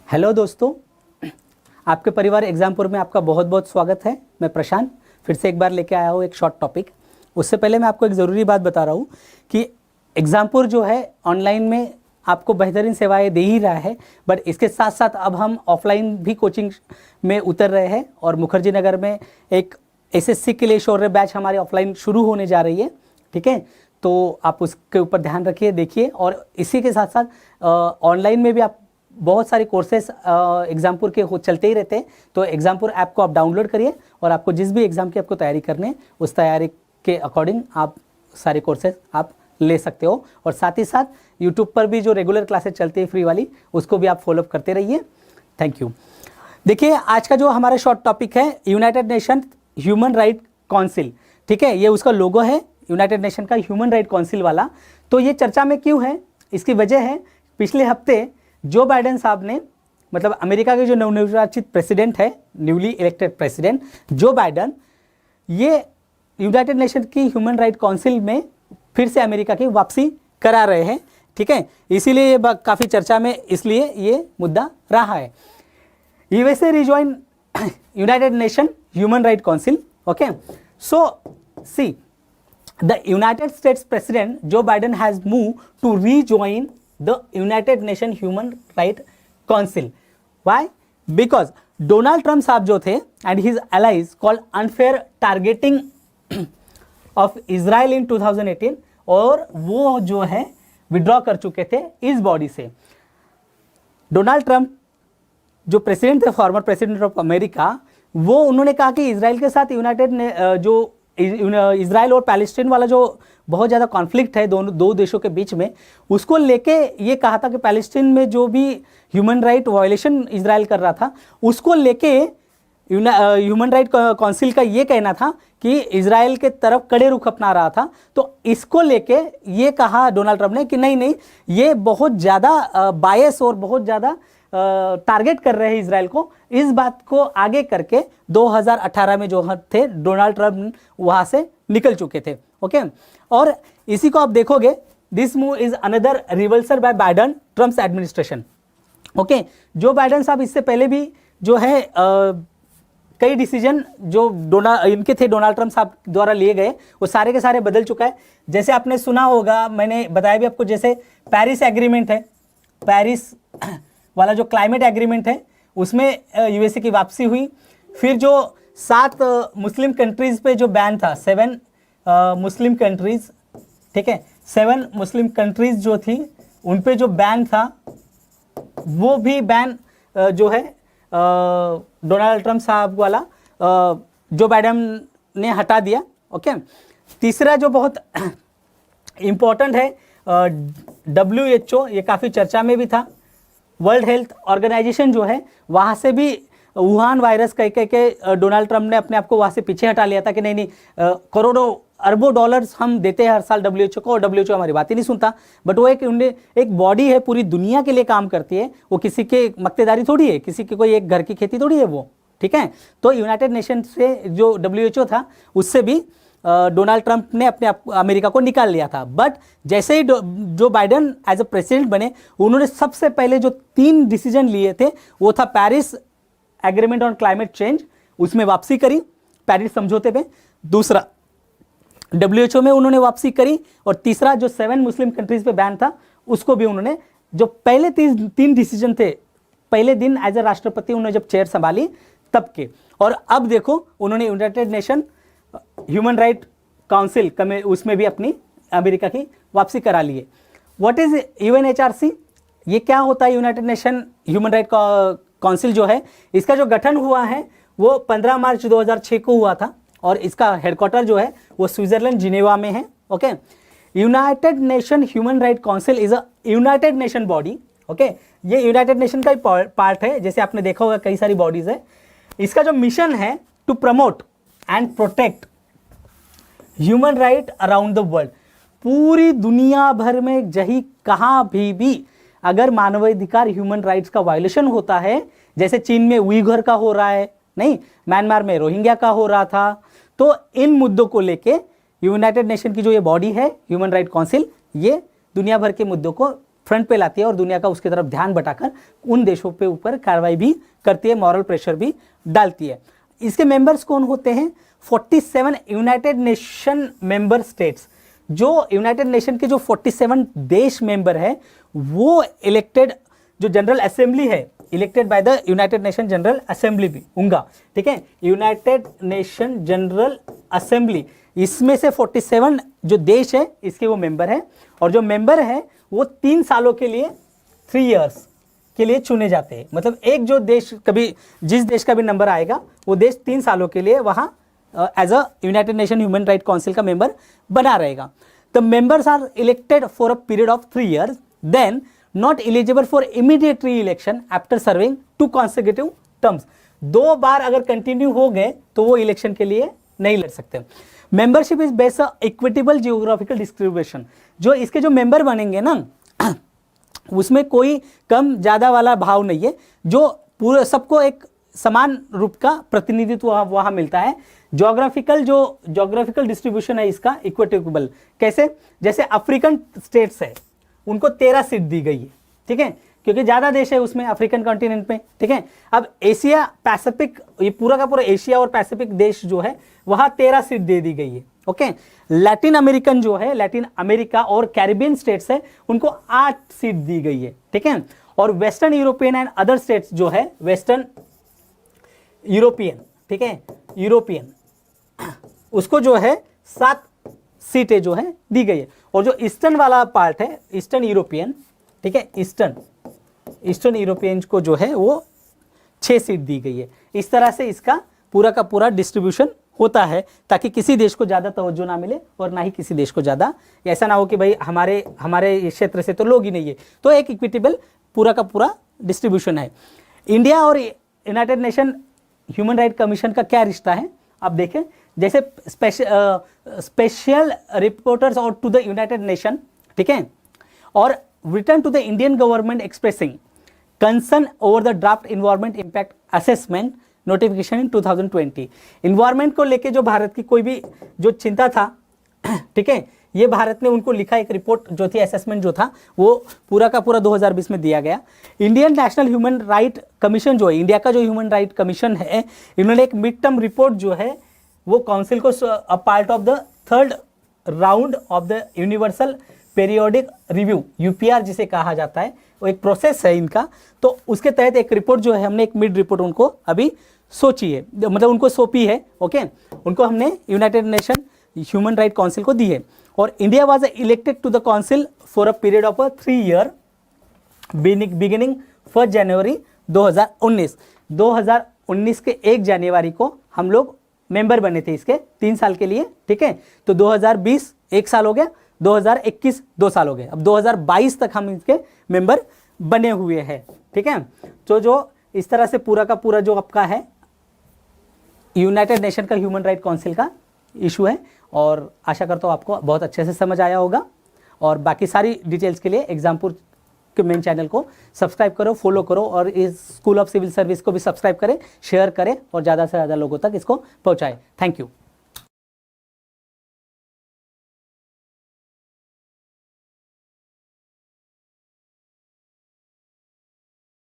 Hello दोस्तों, आपके परिवार एग्जामपुर में आपका बहुत बहुत स्वागत है। मैं प्रशांत फिर से एक बार लेके आया हूँ एक शॉर्ट टॉपिक। उससे पहले मैं आपको एक ज़रूरी बात बता रहा हूँ कि एग्जामपुर जो है ऑनलाइन में आपको बेहतरीन सेवाएं दे ही रहा है, बट इसके साथ साथ अब हम ऑफलाइन भी कोचिंग में उतर रहे हैं और मुखर्जी नगर में एक एसएससी के लिए शौर्य बैच हमारी ऑफलाइन शुरू होने जा रही है। ठीक है, तो आप उसके ऊपर ध्यान रखिए, देखिए। और इसी के साथ साथ ऑनलाइन में भी आप बहुत सारे कोर्सेस एग्जामपुर के चलते ही रहते हैं। तो एग्जामपुर ऐप को आप डाउनलोड करिए और आपको जिस भी एग्ज़ाम की आपको तैयारी करनी है उस तैयारी के अकॉर्डिंग आप सारे कोर्सेज आप ले सकते हो। और साथ ही साथ यूट्यूब पर भी जो रेगुलर क्लासेस चलती है फ्री वाली, उसको भी आप फॉलोअप करते रहिए। Thank you. देखिए, आज का जो हमारा शॉर्ट टॉपिक है United Nation human right council. ठीक है, ये उसका लोगो है यूनाइटेड नेशन का ह्यूमन राइट काउंसिल वाला। तो ये चर्चा में क्यों है, इसकी वजह है पिछले हफ्ते जो बाइडेन साहब ने, मतलब अमेरिका के जो नवनिर्वाचित प्रेसिडेंट है, newly elected president Joe Biden, ये यूनाइटेड नेशन की ह्यूमन राइट काउंसिल में फिर से अमेरिका की वापसी करा रहे हैं। ठीक है, इसीलिए ये काफ़ी चर्चा में इसलिए ये मुद्दा रहा है। USA rejoin United Nation human right council. Okay, so see the United States President Joe Biden has moved to rejoin the United Nations Human Rights Council. Why? Because Donald Trump साहब जो थे and his allies called unfair targeting of Israel in 2018, और वो जो है withdraw कर चुके थे इस बॉडी से। डोनाल्ड ट्रंप जो प्रेसिडेंट थे, फॉर्मर प्रेसिडेंट ऑफ अमेरिका, वो उन्होंने कहा कि इसराइल के साथ यूनाइटेड ने जो इजराइल और पैलेस्टीन वाला जो बहुत ज़्यादा कॉन्फ्लिक्ट है दो देशों के बीच में, उसको लेके ये कहा था कि पैलेस्टीन में जो भी ह्यूमन राइट वायलेशन इजराइल कर रहा था उसको लेके ह्यूमन राइट काउंसिल का ये कहना था कि इजराइल के तरफ कड़े रुख अपना रहा था। तो इसको लेके ये कहा डोनाल्ड ट्रंप ने कि नहीं, ये बहुत ज़्यादा बायस और बहुत ज़्यादा टारगेट कर रहे हैं इजराइल को। इस बात को आगे करके 2018 में जो थे डोनाल्ड ट्रंप वहां से निकल चुके थे। ओके, और इसी को आप देखोगे, this move is another reversal by Biden Trump's administration. Okay, Joe Biden साहब इससे पहले भी जो है कई डिसीजन जो इनके थे डोनाल्ड ट्रंप साहब द्वारा लिए गए, वो सारे के सारे बदल चुका है। जैसे आपने सुना होगा, मैंने बताया भी आपको, जैसे पेरिस एग्रीमेंट है, पेरिस वाला जो क्लाइमेट एग्रीमेंट है, उसमें यूएसए की वापसी हुई। फिर जो 7 मुस्लिम कंट्रीज पे जो बैन था, 7 मुस्लिम कंट्रीज, ठीक है, 7 मुस्लिम कंट्रीज जो थी उन पे जो बैन था, वो भी बैन जो है डोनाल्ड ट्रंप साहब वाला जो बाइडेन ने हटा दिया। ओके, तीसरा जो बहुत इम्पोर्टेंट है WHO, ये काफ़ी चर्चा में भी था। वर्ल्ड हेल्थ ऑर्गेनाइजेशन जो है, वहाँ से भी वुहान वायरस कह के डोनाल्ड ट्रंप ने अपने आप को वहाँ से पीछे हटा लिया था कि नहीं, करोड़ों अरबों डॉलर्स हम देते हैं हर साल WHO को, और WHO हमारी बात ही नहीं सुनता। बट वो एक बॉडी है, पूरी दुनिया के लिए काम करती है, वो किसी के मक्तेदारी थोड़ी है, किसी की कोई एक घर की खेती थोड़ी है वो। ठीक है, तो यूनाइटेड नेशन से जो WHO था उससे भी डोनाल्ड ट्रंप ने अपने अमेरिका को निकाल लिया था। बट जैसे ही Joe Biden as a president बने, उन्होंने सबसे पहले जो 3 डिसीजन लिए थे वो था Paris agreement on climate change, उसमें वापसी करी पेरिस समझौते पे। दूसरा WHO में उन्होंने वापसी करी, और तीसरा जो 7 मुस्लिम कंट्रीज पे बैन था उसको भी उन्होंने, जो पहले 3 डिसीजन थे पहले दिन एज अ राष्ट्रपति उन्होंने जब चेयर संभाली तब के। और अब देखो उन्होंने United Nation human right council उसमें भी अपनी अमेरिका की वापसी करा ली है। What is UNHRC? ये क्या होता है United Nation human right council जो है, इसका जो गठन हुआ है वो 15 मार्च 2006 को हुआ था, और इसका हेडक्वार्टर जो है वो स्विट्जरलैंड जिनेवा में है। Okay, United Nation human right council is a United nation body. Okay, ये यूनाइटेड नेशन का ही पार्ट है, जैसे आपने देखा होगा कई सारी बॉडीज है। इसका जो मिशन है to promote and protect human right around the world. पूरी दुनिया भर में जहीं कहाँ भी अगर मानवाधिकार ह्यूमन राइट्स का वायलेशन होता है, जैसे चीन में उइघुर का हो रहा है, नहीं, म्यांमार में रोहिंग्या का हो रहा था, तो इन मुद्दों को लेके यूनाइटेड नेशन की जो ये बॉडी है ह्यूमन राइट काउंसिल, ये दुनिया भर के मुद्दों को फ्रंट पे लाती है और दुनिया का उसकी तरफ ध्यान बटाकर उन देशों पे ऊपर कार्रवाई भी करती है, मॉरल प्रेशर भी डालती है। इसके मेंबर्स कौन होते हैं? 47 यूनाइटेड नेशन मेंबर स्टेट्स। जो यूनाइटेड नेशन के जो 47 देश मेंबर है वो इलेक्टेड, जो जनरल असेंबली है, elected by the United nation general assembly भी होगा, ठीक है, यूनाइटेड नेशन जनरल असेंबली, इसमें से 47 जो देश है इसके वो मेंबर है, और जो मेंबर है वो 3 सालों के लिए 3 इयर्स के लिए चुने जाते हैं। मतलब एक जो देश कभी, जिस देश का भी नंबर आएगा वो देश 3 सालों के लिए वहां as a United Nation human right council का मेंबर बना रहेगा। The members are elected for a period of 3 years, then not eligible for immediate re election after serving 2 consecutive terms. 2 बार अगर कंटिन्यू हो गए तो वो इलेक्शन के लिए नहीं लड़ सकते। Membership is based equitable geographical distribution. जो इसके जो मेंबर बनेंगे ना उसमें कोई कम ज्यादा वाला भाव नहीं है, जो पूरे सबको एक समान रूप का प्रतिनिधित्व वहां मिलता है। ज्योग्राफिकल डिस्ट्रीब्यूशन है इसका इक्विटेबल। कैसे? जैसे अफ्रीकन स्टेट्स है उनको 13 सीट दी गई है, ठीक है, क्योंकि ज्यादा देश है उसमें अफ्रीकन कॉन्टिनेंट में, ठीक है। अब एशिया पैसिफिक, ये पूरा का पूरा एशिया और पैसिफिक देश जो है वहां 13 सीट दे दी गई है, ओके। लैटिन अमेरिकन जो है, लैटिन अमेरिका और कैरिबियन स्टेट्स है उनको 8 सीट दी गई है, ठीक है। और western European and other states जो है, वेस्टर्न यूरोपियन, ठीक है, यूरोपियन, उसको जो है 7 सीटें जो है दी गई है। और जो ईस्टर्न वाला पार्ट है, ईस्टर्न यूरोपियन, ठीक है, ईस्टर्न यूरोपियन को जो है वो 6 सीट दी गई है। इस तरह से इसका पूरा का पूरा डिस्ट्रीब्यूशन होता है ताकि किसी देश को ज़्यादा तवज्जो ना मिले और ना ही किसी देश को ज़्यादा, ऐसा ना हो कि भाई हमारे क्षेत्र से तो लोग ही नहीं है। तो एक इक्विटेबल पूरा का पूरा डिस्ट्रीब्यूशन है। इंडिया और United Nation human right commission का क्या रिश्ता है आप देखें। जैसे स्पेशल रिपोर्टर्स और टू द यूनाइटेड नेशन, ठीक है, और written to the Indian government expressing concern over the draft environment impact assessment notification in 2020। Environment को लेके जो भारत की कोई भी जो चिंता था, ठीक है, ये भारत ने उनको लिखा एक रिपोर्ट जो थी, असेसमेंट जो था वो पूरा का पूरा 2020 में दिया गया। Indian national human right commission जो है, इंडिया का जो ह्यूमन राइट कमीशन है, इन्होंने एक मिड टर्म रिपोर्ट जो है वो काउंसिल को a part of the 3rd round of the universal periodic review, UPR जिसे कहा जाता है, वो एक प्रोसेस है इनका। तो उसके तहत एक रिपोर्ट जो है, हमने एक मिड रिपोर्ट उनको अभी सोची है, मतलब उनको सौंपी है, ओके, उनको हमने United Nation human right council को दी है। और India was elected to the council for a period of 3 year beginning 1 January 2019। 2019 के 1 जनवरी को हम लोग मेंबर बने थे इसके 3 साल के लिए, ठीक है। तो 2020 1 साल हो गया, 2021 2 साल हो गए, अब 2022 तक हम इसके मेंबर बने हुए हैं, ठीक है। तो जो इस तरह से पूरा का पूरा जो आपका है यूनाइटेड नेशन का ह्यूमन राइट काउंसिल का इशू है, और आशा करता हूँ आपको बहुत अच्छे से समझ आया होगा। और बाकी सारी डिटेल्स के लिए एग्जामपुर के मेन चैनल को सब्सक्राइब करो, फॉलो करो, और इस स्कूल ऑफ सिविल सर्विस को भी सब्सक्राइब करें, शेयर करें और ज़्यादा से ज़्यादा लोगों तक इसको पहुँचाएं। Thank you.